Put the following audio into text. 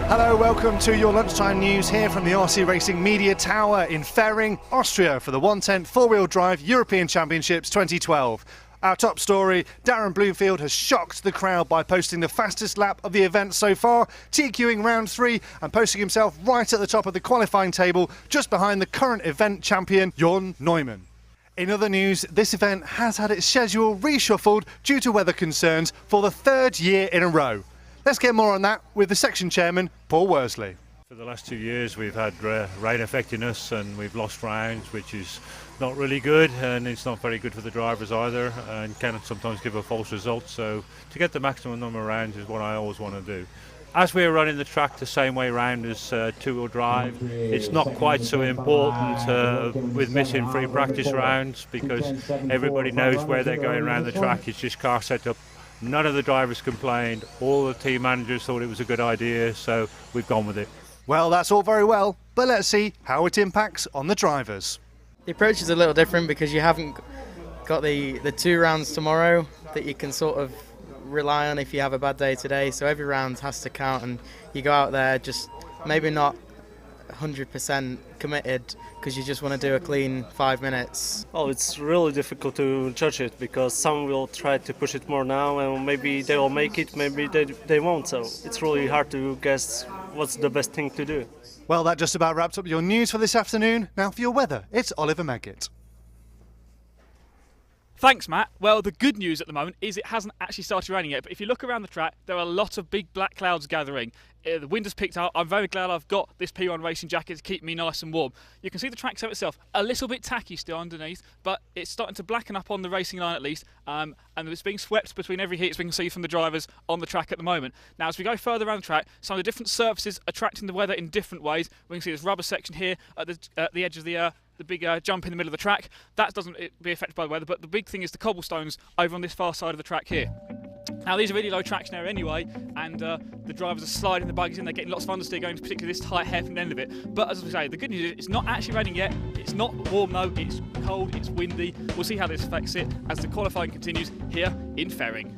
Hello, welcome to your lunchtime news here from the RC Racing Media Tower in Ferring, Austria for the 110 four-wheel drive European Championships 2012. Our top story, Darren Bloomfield has shocked the crowd by posting the fastest lap of the event so far, TQing round 3 and posting himself right at the top of the qualifying table, just behind the current event champion, Jon Neumann. In other news, this event has had its schedule reshuffled due to weather concerns for the third year in a row. Let's get more on that with the section chairman, Paul Worsley. For the last 2 years we've had rain affecting us and we've lost rounds, which is not really good, and it's not very good for the drivers either and can sometimes give a false result. So to get the maximum number of rounds is what I always want to do. As we're running the track the same way round as two-wheel drive, it's not quite so important with missing free practice rounds because everybody knows where they're going around the track. It's just car setup. None of the drivers complained, all the team managers thought it was a good idea, so we've gone with it. Well, that's all very well, but let's see how it impacts on the drivers. The approach is a little different because you haven't got the 2 rounds tomorrow that you can sort of rely on if you have a bad day today, so every round has to count and you go out there just maybe not 100% committed because you just want to do a clean 5 minutes. Well, it's really difficult to judge it because some will try to push it more now and maybe they will make it, maybe they won't, so it's really hard to guess what's the best thing to do. Well, that just about wraps up your news for this afternoon. Now for your weather, it's Oliver Maggot. Thanks, Matt. Well, the good news at the moment is it hasn't actually started raining yet, but if you look around the track, there are a lot of big black clouds gathering. The wind has picked up. I'm very glad I've got this P1 racing jacket to keep me nice and warm. You can see the track setup itself, a little bit tacky still underneath, but it's starting to blacken up on the racing line at least, and it's being swept between every heat, as we can see from the drivers on the track at the moment. Now, as we go further around the track, some of the different surfaces attracting the weather in different ways. We can see this rubber section here at the edge of the big jump in the middle of the track. That doesn't be affected by the weather, but the big thing is the cobblestones over on this far side of the track here. Now, these are really low traction area anyway, and the drivers are sliding the buggies in. They're getting lots of understeer going to particularly this tight hairpin end of it. But as I say, the good news is it's not actually raining yet. It's not warm though. It's cold. It's windy. We'll see how this affects it as the qualifying continues here in Ferring.